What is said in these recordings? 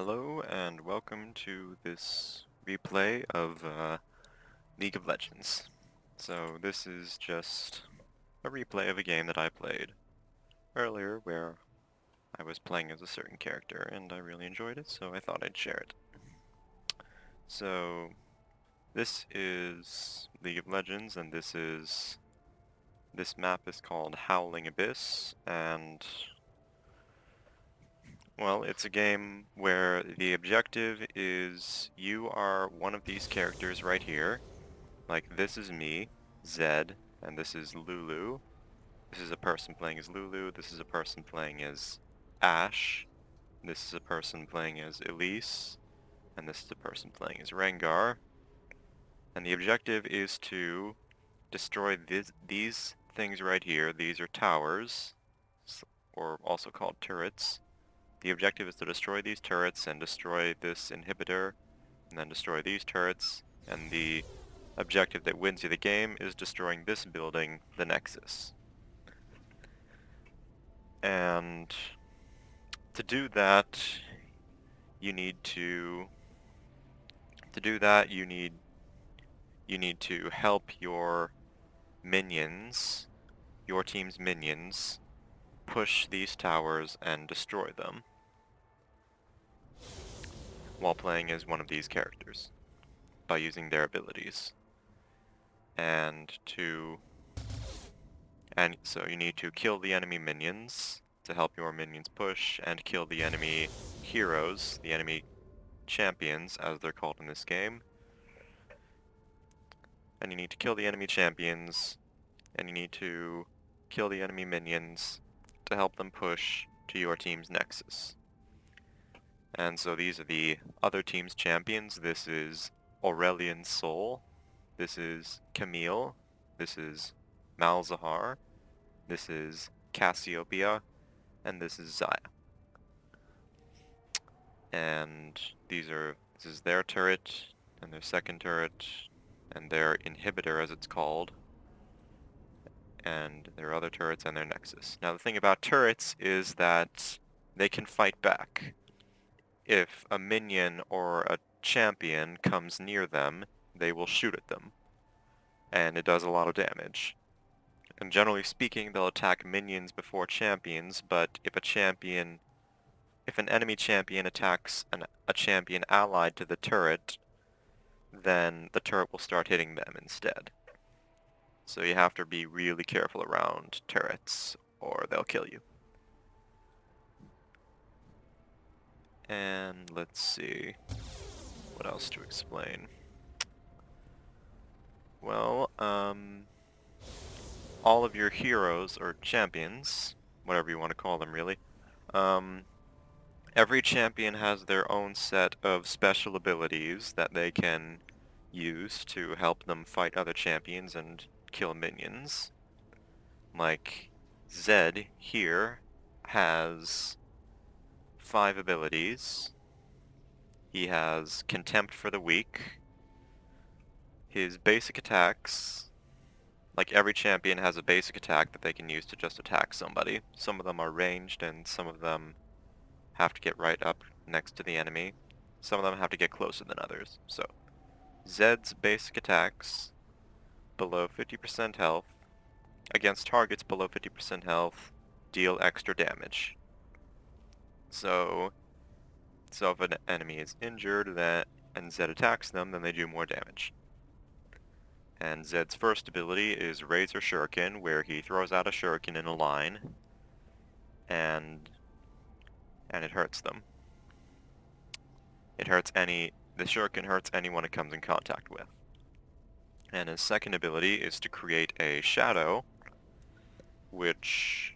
Hello and welcome to this replay of League of Legends. So this is just a replay of a game that I played earlier where I was playing as a certain character and I really enjoyed it, so I thought I'd share it. So this is League of Legends, and this map is called Howling Abyss, and well, it's a game where the objective is you are one of these characters right here. Like, this is me, Zed, and this is Lulu. This is a person playing as Lulu, this is a person playing as Ashe, this is a person playing as Elise, and this is a person playing as Rengar. And the objective is to destroy these things right here. These are towers, or also called turrets. The objective is to destroy these turrets and destroy this inhibitor, and then destroy these turrets, and the objective that wins you the game is destroying this building, the Nexus. And to do that, you need to help your minions, your team's minions, push these towers and destroy them while playing as one of these characters by using their abilities. And so you need to kill the enemy minions to help your minions push, and kill the enemy heroes, the enemy champions as they're called in this game. And you need to kill the enemy champions, and you need to kill the enemy minions to help them push to your team's nexus. And so these are the other team's champions. This is Aurelian Sol, this is Camille, this is Malzahar, this is Cassiopeia, and this is Zaya. And this is their turret, and their second turret, and their inhibitor as it's called, and their other turrets and their nexus. Now the thing about turrets is that they can fight back. If a minion or a champion comes near them, they will shoot at them, and it does a lot of damage. And generally speaking, they'll attack minions before champions, but if an enemy champion attacks a champion allied to the turret, then the turret will start hitting them instead. So you have to be really careful around turrets, or they'll kill you. And let's see, what else to explain? Well, all of your heroes, or champions, whatever you want to call them really, every champion has their own set of special abilities that they can use to help them fight other champions and kill minions. Like, Zed here has 5 abilities. He has Contempt for the Weak. His basic attacks, like every champion has a basic attack that they can use to just attack somebody. Some of them are ranged and some of them have to get right up next to the enemy. Some of them have to get closer than others. So, Zed's basic attacks, below 50% health, against targets below 50% health, deal extra damage. So if an enemy is injured and Zed attacks them, then they do more damage. And Zed's first ability is Razor Shuriken, where he throws out a shuriken in a line, and it hurts them. The shuriken hurts anyone it comes in contact with. And his second ability is to create a shadow, which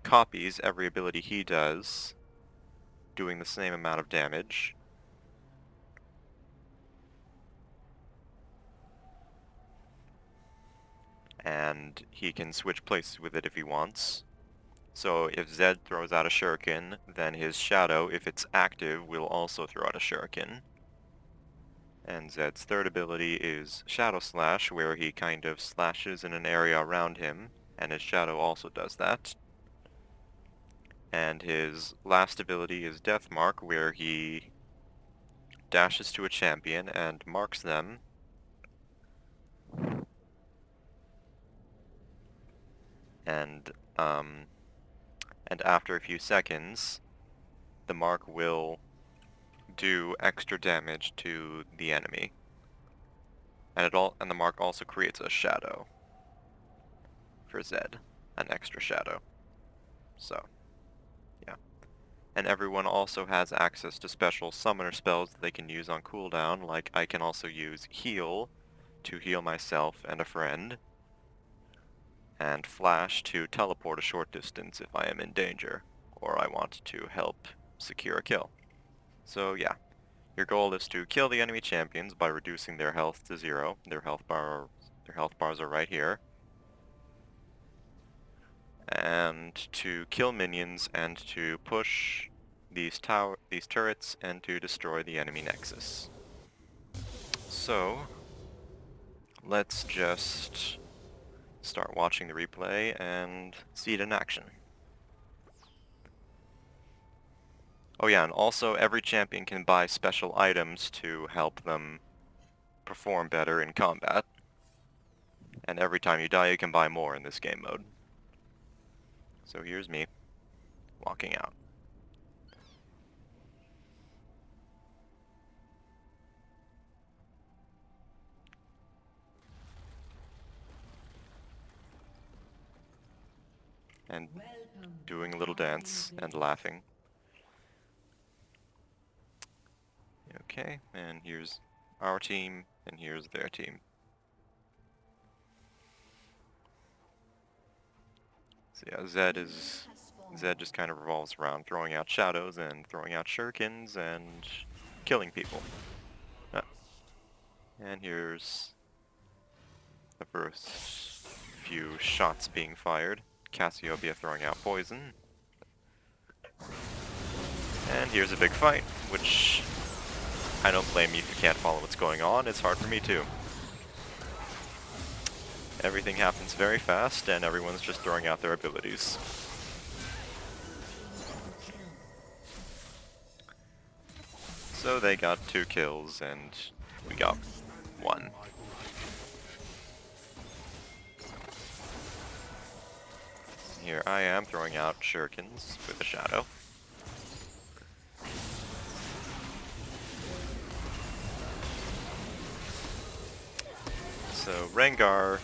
copies every ability he does, doing the same amount of damage. And he can switch places with it if he wants. So if Zed throws out a shuriken, then his shadow, if it's active, will also throw out a shuriken. And Zed's third ability is Shadow Slash, where he kind of slashes in an area around him, and his shadow also does that. And his last ability is Death Mark, where he dashes to a champion and marks them. And, and after a few seconds, the mark will do extra damage to the enemy. And the mark also creates a shadow for Zed, an extra shadow. So, yeah. And everyone also has access to special summoner spells that they can use on cooldown, like I can also use Heal to heal myself and a friend, and Flash to teleport a short distance if I am in danger, or I want to help secure a kill. So yeah, your goal is to kill the enemy champions by reducing their health to 0. Their health bars are right here. And to kill minions and to push these turrets and to destroy the enemy nexus. So, let's just start watching the replay and see it in action. Oh yeah, and also every champion can buy special items to help them perform better in combat. And every time you die, you can buy more in this game mode. So here's me, walking out. And doing a little dance and laughing. Okay, and here's our team, and here's their team. So yeah, Zed just kind of revolves around throwing out shadows and throwing out shurikens and killing people. And here's the first few shots being fired. Cassiopeia throwing out poison. And here's a big fight, which I don't blame you if you can't follow what's going on. It's hard for me too. Everything happens very fast, and everyone's just throwing out their abilities. So they got 2 kills, and we got 1. Here I am throwing out shurikens with a shadow. So Rengar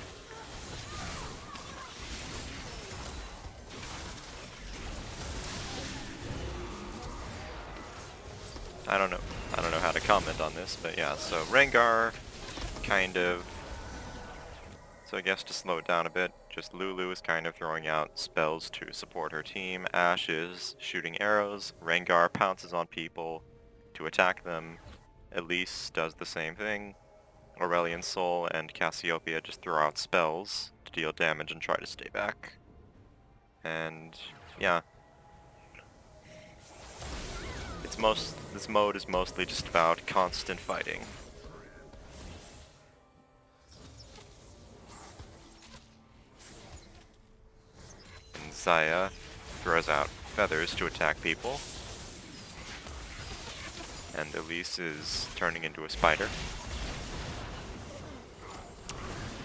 I don't know how to comment on this, but yeah, so Rengar kind of, so I guess to slow it down a bit, just Lulu is kind of throwing out spells to support her team. Ashe is shooting arrows. Rengar pounces on people to attack them. Elise does the same thing. Aurelion Sol and Cassiopeia just throw out spells to deal damage and try to stay back. And yeah, this mode is mostly just about constant fighting. And Xayah throws out feathers to attack people. And Elise is turning into a spider.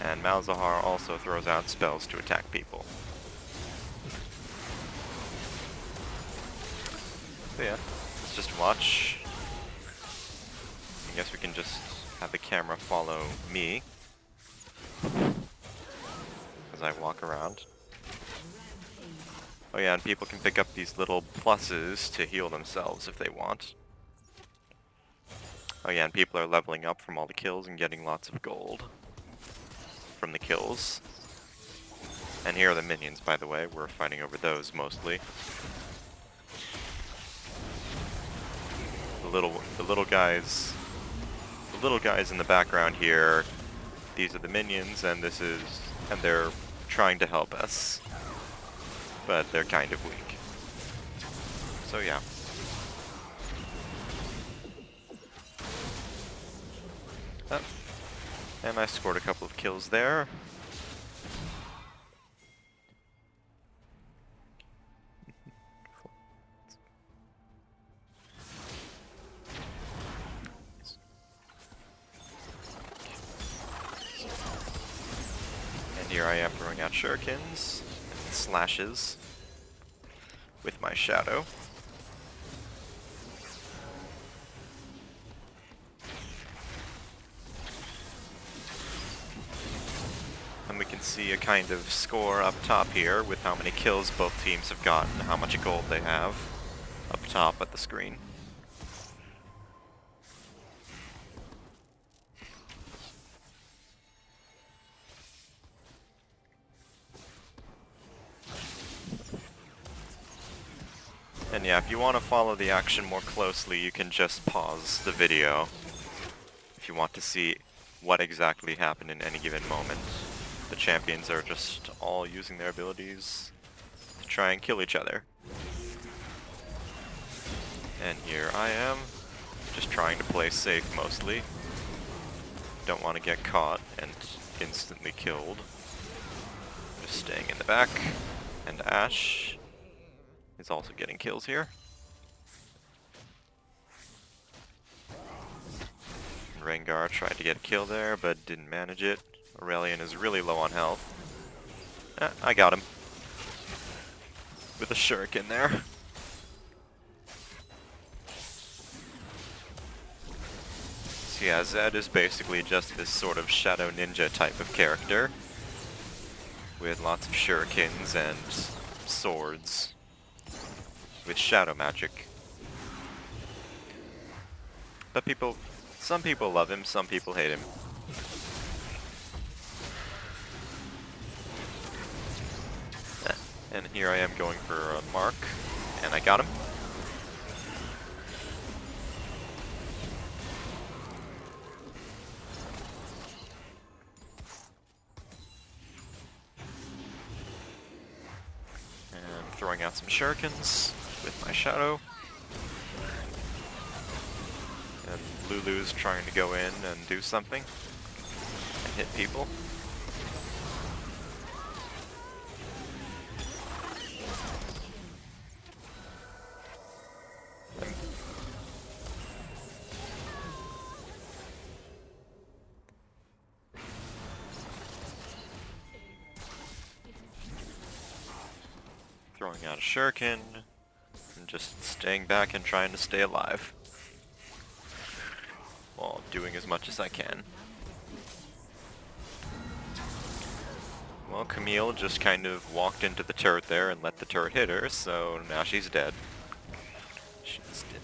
And Malzahar also throws out spells to attack people. So yeah, let's just watch. I guess we can just have the camera follow me as I walk around. Oh yeah, and people can pick up these little pluses to heal themselves if they want. Oh yeah, and people are leveling up from all the kills and getting lots of gold from the kills. And here are the minions, by the way. We're fighting over those mostly. The little guys in the background here, these are the minions, and they're trying to help us, but they're kind of weak. So yeah. And I scored a couple of kills there. here I am throwing out shurikens and slashes with my shadow. And we can see a kind of score up top here with how many kills both teams have gotten, how much gold they have up top at the screen. And yeah, if you want to follow the action more closely, you can just pause the video if you want to see what exactly happened in any given moment. The champions are just all using their abilities to try and kill each other. And here I am, just trying to play safe mostly. Don't want to get caught and instantly killed. Just staying in the back. And Ashe is also getting kills here. Rengar tried to get a kill there, but didn't manage it. Aurelion is really low on health. I got him. With a shuriken there. So yeah, Zed is basically just this sort of shadow ninja type of character. With lots of shurikens and swords. With shadow magic. But some people love him, some people hate him. And here I am going for a mark, and I got him. And throwing out some shurikens with my shadow. And Lulu's trying to go in and do something and hit people. Throwing out a shuriken and just staying back and trying to stay alive. While doing as much as I can. Well, Camille just kind of walked into the turret there and let the turret hit her, so now she's dead. She's dead.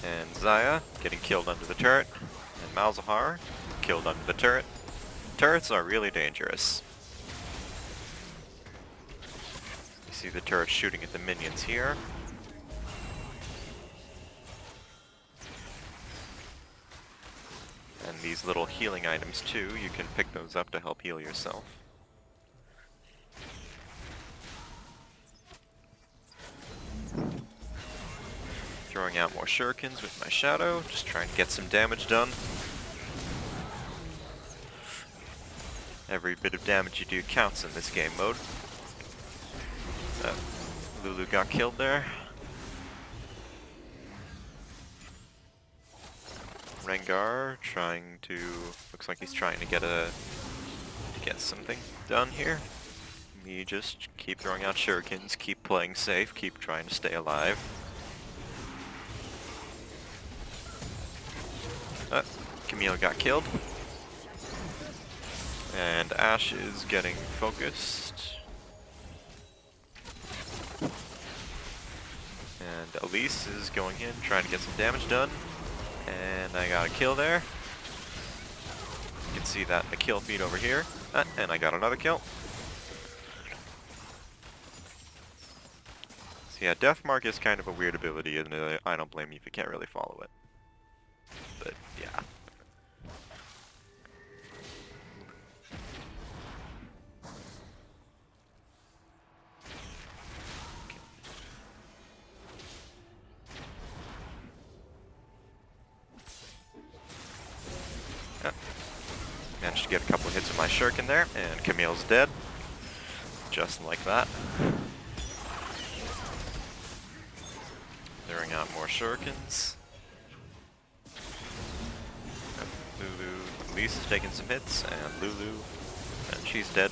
And Xayah getting killed under the turret. And Malzahar killed under the turret. Turrets are really dangerous. You see the turret shooting at the minions here. And these little healing items too, you can pick those up to help heal yourself. Throwing out more shurikens with my shadow, just trying to get some damage done. Every bit of damage you do counts in this game mode. Lulu got killed there. Rengar looks like he's trying to get something done here. Me just keep throwing out shurikens, keep playing safe, keep trying to stay alive. Camille got killed. And Ashe is getting focused. And Elise is going in, trying to get some damage done. And I got a kill there. You can see that in the kill feed over here. And I got another kill. So yeah, Death Mark is kind of a weird ability, and I don't blame you if you can't really follow it. But yeah. Managed to get a couple of hits with my shuriken there, and Camille's dead. Just like that. Throwing out more shurikens. Lulu, Elise is taking some hits, and Lulu And she's dead.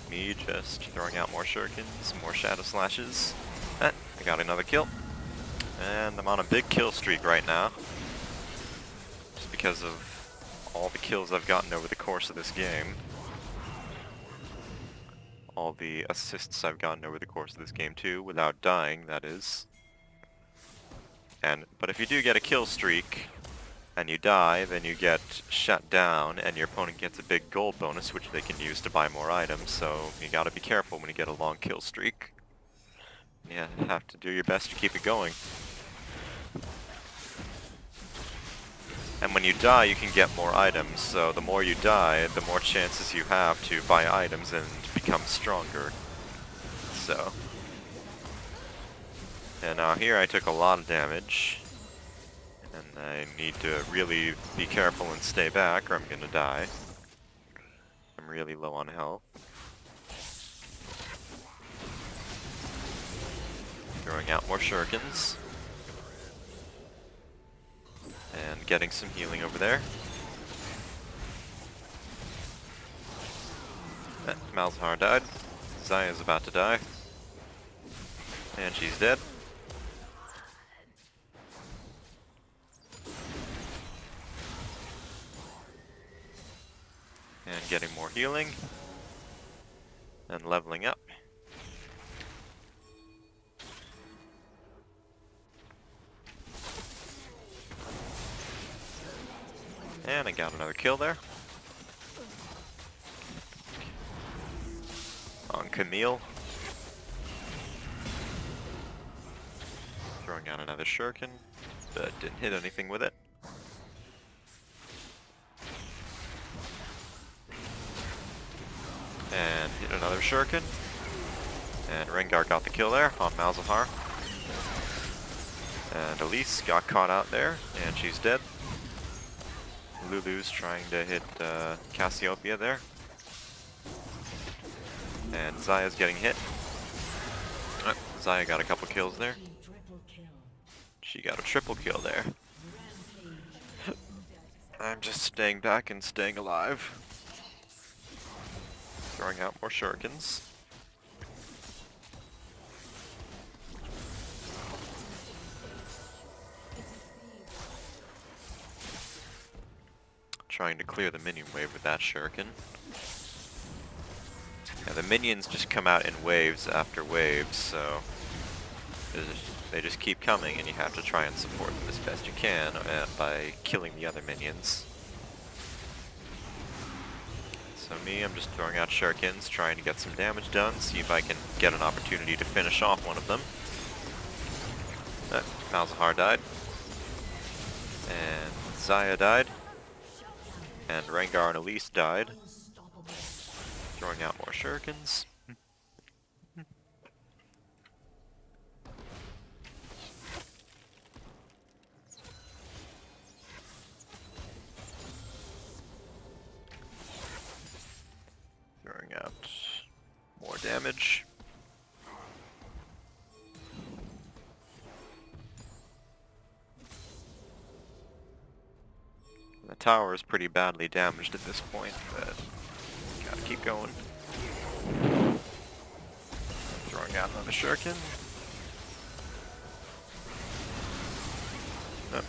Me just throwing out more shurikens, more shadow slashes. I got another kill. And I'm on a big kill streak right now. Just because of all the kills I've gotten over the course of this game. All the assists I've gotten over the course of this game too, without dying, that is. But if you do get a kill streak, and you die, then you get shut down, and your opponent gets a big gold bonus, which they can use to buy more items, so you gotta be careful when you get a long kill streak. You have to do your best to keep it going. And when you die, you can get more items, so the more you die, the more chances you have to buy items and become stronger. So. And now here I took a lot of damage. And I need to really be careful and stay back or I'm gonna die. I'm really low on health. Throwing out more shurikens. And getting some healing over there. Malzahar died. Zaya's about to die. And she's dead. And getting more healing. And leveling up. And I got another kill there. On Camille. Throwing out another shuriken, but didn't hit anything with it. And hit another shuriken. And Rengar got the kill there on Malzahar. And Elise got caught out there, and she's dead. Lulu's trying to hit Cassiopeia there. And Zaya's getting hit. Zaya got a couple kills there. She got a triple kill there. I'm just staying back and staying alive. Throwing out more shurikens. Trying to clear the minion wave with that shuriken. Yeah, the minions just come out in waves after waves, so they just keep coming and you have to try and support them as best you can by killing the other minions. So me, I'm just throwing out shurikens, trying to get some damage done, see if I can get an opportunity to finish off one of them. Malzahar died. And Zaya died. And Rengar and Elise died. Throwing out more shurikens. Throwing out more damage. The tower is pretty badly damaged at this point, but gotta keep going. Throwing out another shuriken. Oh,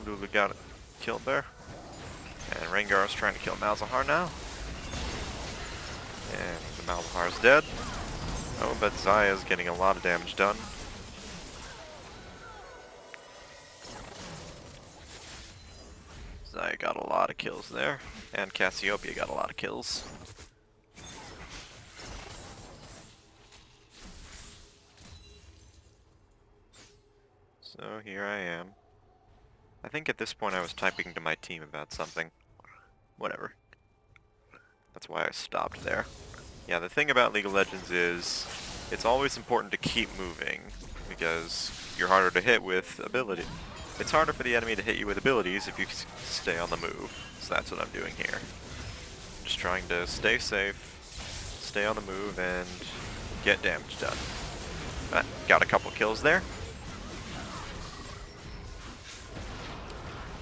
Lulu got it killed there. And Rengar is trying to kill Malzahar now. And the Malzahar is dead. Oh, but Zaya is getting a lot of damage done. Zaya got a lot of kills there, and Cassiopeia got a lot of kills. So here I am. I think at this point I was typing to my team about something. Whatever. That's why I stopped there. Yeah, the thing about League of Legends is it's always important to keep moving, because you're harder to hit with ability. It's harder for the enemy to hit you with abilities if you stay on the move, so that's what I'm doing here. Just trying to stay safe, stay on the move, and get damage done. Got a couple kills there.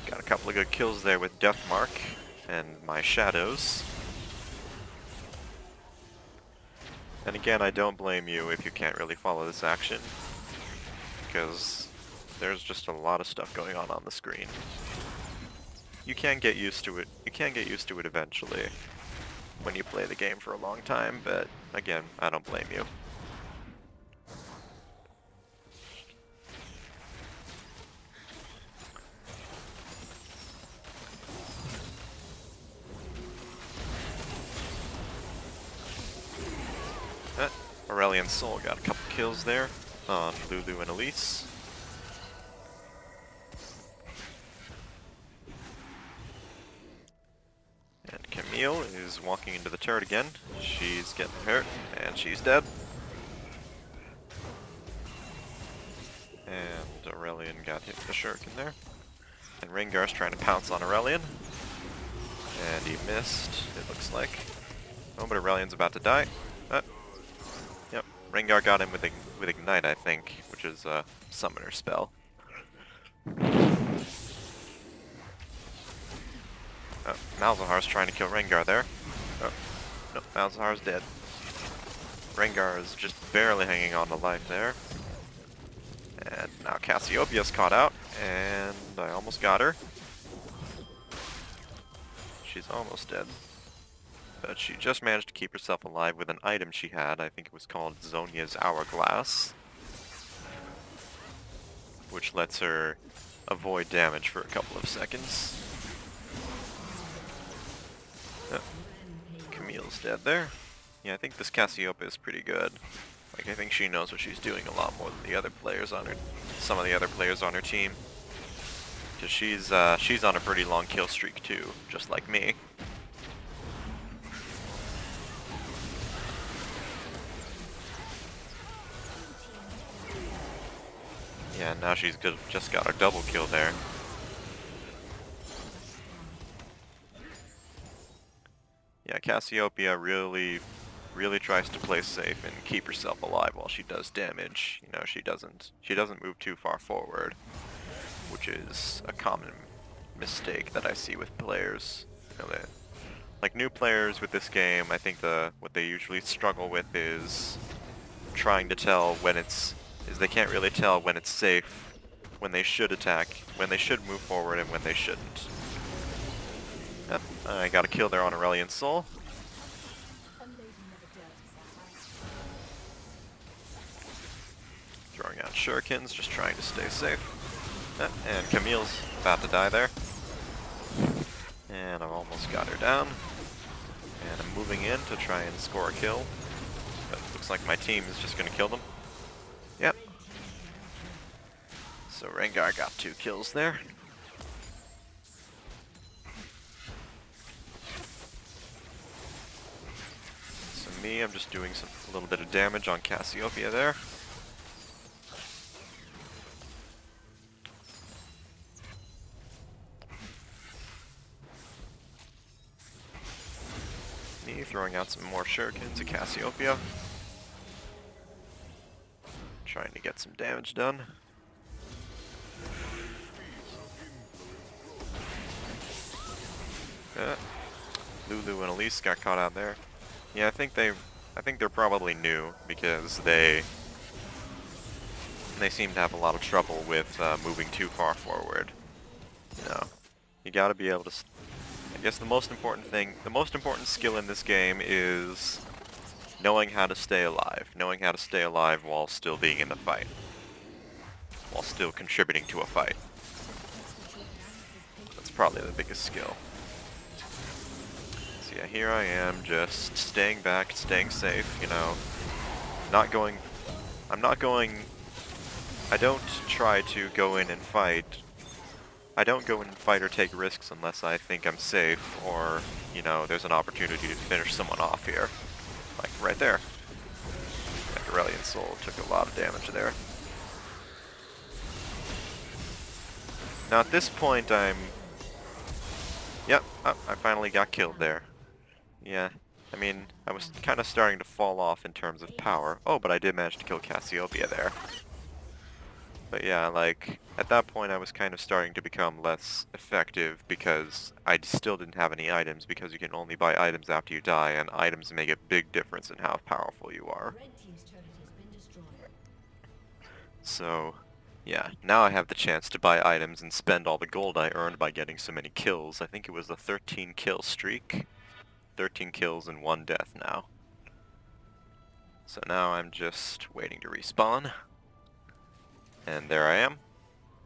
Got a couple of good kills there with Deathmark and my shadows. And again, I don't blame you if you can't really follow this action, because there's just a lot of stuff going on the screen. You can get used to it. You can get used to it eventually when you play the game for a long time, but again, I don't blame you. Aurelian's Soul got a couple kills there on Lulu and Elise. And Camille is walking into the turret again. She's getting hurt, and she's dead. And Aurelian got hit with a shuriken there. And Rengar's trying to pounce on Aurelian. And he missed, it looks like. Oh, but Aurelian's about to die. Yep, Rengar got him with Ignite, I think, which is a summoner spell. Malzahar's trying to kill Rengar there. Oh, no, Malzahar's dead. Rengar is just barely hanging on to life there. And now Cassiopeia's caught out, and I almost got her. She's almost dead. But she just managed to keep herself alive with an item she had. I think it was called Zonia's Hourglass, which lets her avoid damage for a couple of seconds. Camille's dead there. Yeah, I think this Cassiopeia is pretty good. Like, I think she knows what she's doing a lot more than the other players on her, some of the other players on her team. Because she's on a pretty long kill streak too, just like me. Yeah, now she's just got a double kill there. Yeah, Cassiopeia really tries to play safe and keep herself alive while she does damage. You know, she doesn't move too far forward, which is a common mistake that I see with players. You know, like new players with this game, I think what they usually struggle with is trying to tell when they can't really tell when it's safe, when they should attack, when they should move forward, and when they shouldn't. Yep, I got a kill there on Aurelian's Soul. Throwing out shurikens, just trying to stay safe. Yep, and Camille's about to die there. And I've almost got her down. And I'm moving in to try and score a kill. But it looks like my team is just going to kill them. Yep. So Rengar got 2 kills there. So me, I'm just doing a little bit of damage on Cassiopeia there. Me throwing out some more shurikens to Cassiopeia. Trying to get some damage done. Lulu and Elise got caught out there. Yeah, I think they're probably new because they seem to have a lot of trouble with moving too far forward. You know, you gotta be able to. I guess the most important skill in this game is knowing how to stay alive. Knowing how to stay alive while still being in the fight. While still contributing to a fight. That's probably the biggest skill. So yeah, here I am just staying back, staying safe, you know. I don't try to go in and fight. I don't go in and fight or take risks unless I think I'm safe or, you know, there's an opportunity to finish someone off here. Like right there. That Aurelian Soul took a lot of damage there. Now at this point Yep, I finally got killed there. Yeah, I mean, I was kind of starting to fall off in terms of power. Oh, but I did manage to kill Cassiopeia there. But yeah, like, at that point I was kind of starting to become less effective because I still didn't have any items because you can only buy items after you die, and items make a big difference in how powerful you are. Red team's turret has been destroyed. So, yeah, now I have the chance to buy items and spend all the gold I earned by getting so many kills. I think it was a 13 kill streak. 13 kills and 1 death now. So now I'm just waiting to respawn. And there I am.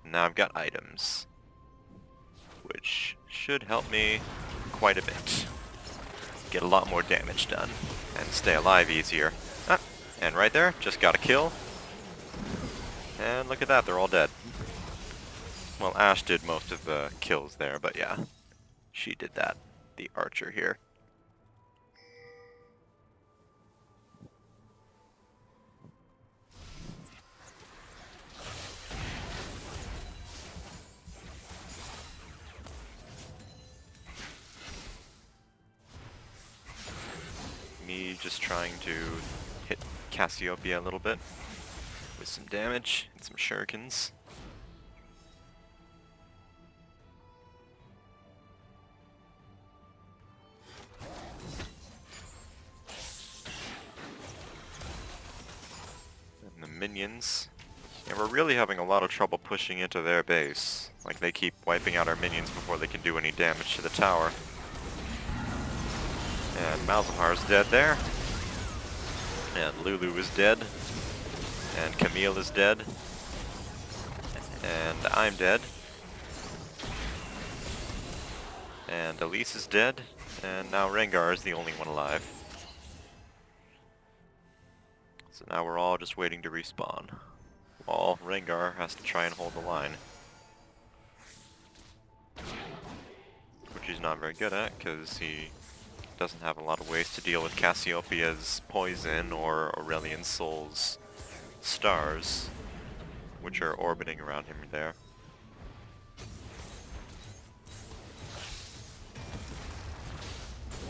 Now I've got items, which should help me quite a bit. Get a lot more damage done, and stay alive easier. Ah, and right there, just got a kill. And look at that, they're all dead. Well, Ash did most of the kills there, but yeah, she did that. The archer here. Me just trying to hit Cassiopeia a little bit with some damage and some shurikens. And the minions. Yeah, we're really having a lot of trouble pushing into their base. Like, they keep wiping out our minions before they can do any damage to the tower. And Malzahar's dead there. And Lulu is dead. And Camille is dead. And I'm dead. And Elise is dead. And now Rengar is the only one alive. So now we're all just waiting to respawn. While Rengar has to try and hold the line. Which he's not very good at, because he doesn't have a lot of ways to deal with Cassiopeia's poison or Aurelion Sol's stars, which are orbiting around him there.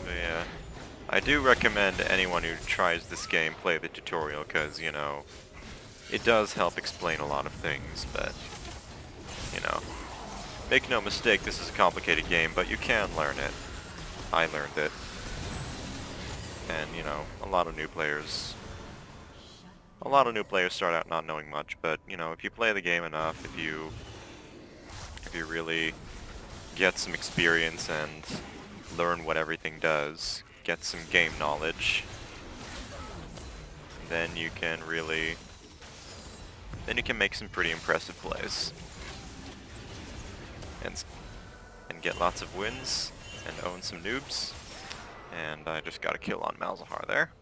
But yeah, I do recommend anyone who tries this game play the tutorial, because, you know, it does help explain a lot of things, but, you know, make no mistake, this is a complicated game, but you can learn it. I learned it. And, you know, a lot of new players start out not knowing much, but, you know, if you play the game enough, if you really get some experience and learn what everything does, get some game knowledge, then you can make some pretty impressive plays. And get lots of wins, and own some noobs. And I just got a kill on Malzahar there.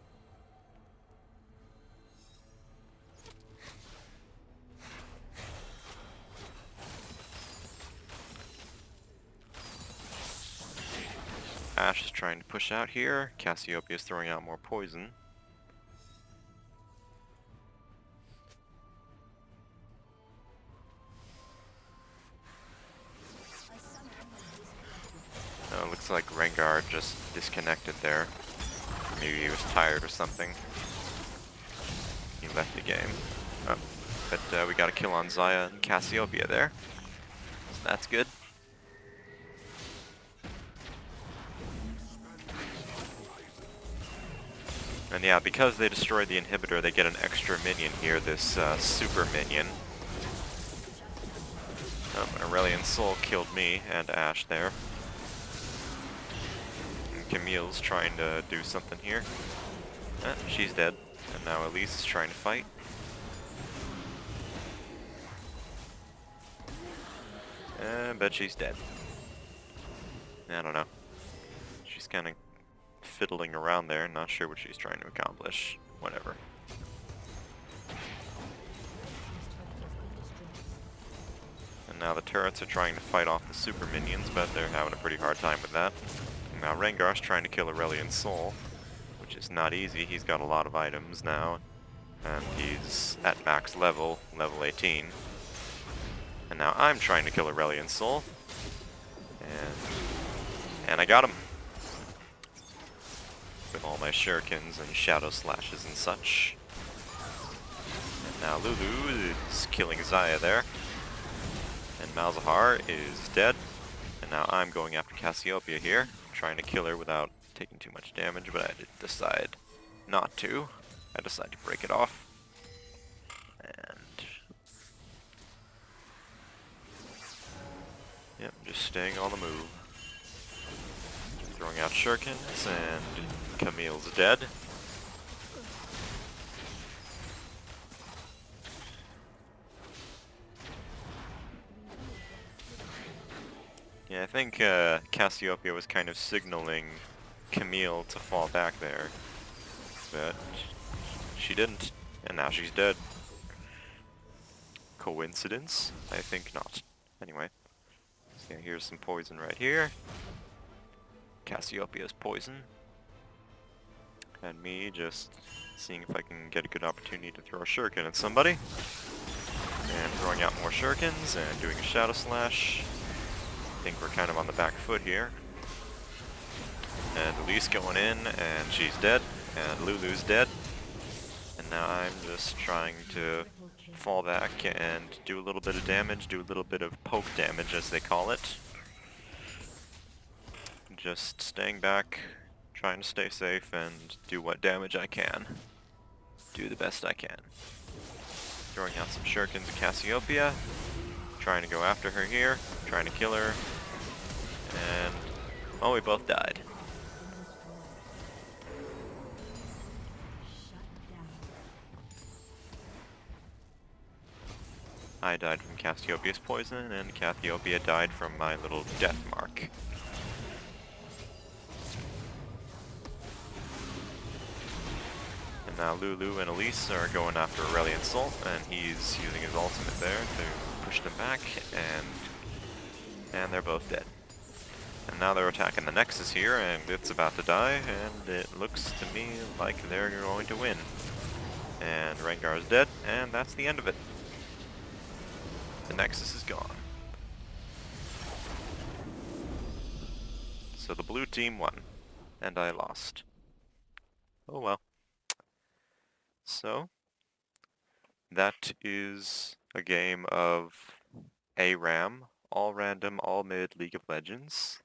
Ash is trying to push out here. Cassiopeia is throwing out more poison. Oh, looks like Rengar just disconnected there. Maybe he was tired or something. He left the game. Oh, but we got a kill on Xayah and Cassiopeia there. So that's good. And yeah, because they destroyed the inhibitor, they get an extra minion here, this super minion. Aurelion Sol killed me and Ash there. And Camille's trying to do something here. She's dead. And now Elise is trying to fight. But she's dead. I don't know. She's kind of fiddling around there, not sure what she's trying to accomplish. Whatever. And now the turrets are trying to fight off the super minions, but they're having a pretty hard time with that. And now Rengar's trying to kill Aurelion Sol, which is not easy. He's got a lot of items now, and he's at max level, level 18. And now I'm trying to kill Aurelion Sol, and I got him. With all my shurikens and shadow slashes and such. Now Lulu is killing Zaya there. And Malzahar is dead. And now I'm going after Cassiopeia here, trying to kill her without taking too much damage, but I did decide not to. I decided to break it off. And yep, just staying on the move. Throwing out shurikens, and Camille's dead. Yeah, I think Cassiopeia was kind of signaling Camille to fall back there, but she didn't, and now she's dead. Coincidence? I think not. Anyway, so yeah, here's some poison right here. Cassiopeia's poison. And me just seeing if I can get a good opportunity to throw a shuriken at somebody. And throwing out more shurikens and doing a shadow slash. I think we're kind of on the back foot here. And Elise going in, and she's dead. And Lulu's dead. And now I'm just trying to fall back and do a little bit of damage, do a little bit of poke damage as they call it. Just staying back, trying to stay safe and do what damage I can. Do the best I can. Throwing out some shurikens at Cassiopeia. Trying to go after her here, trying to kill her. And oh, we both died. I died from Cassiopeia's poison, and Cassiopeia died from my little death mark. And now Lulu and Elise are going after Aurelian Soul, and he's using his ultimate there to push them back, and they're both dead. And now they're attacking the Nexus here, and it's about to die, and it looks to me like they're going to win. And Rengar's dead, and that's the end of it. The Nexus is gone. So the blue team won, and I lost. Oh well. So, that is a game of ARAM, all random, all mid League of Legends.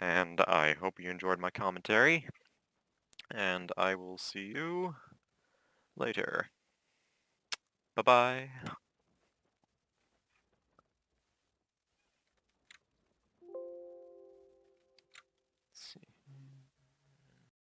And I hope you enjoyed my commentary, and I will see you later. Bye-bye.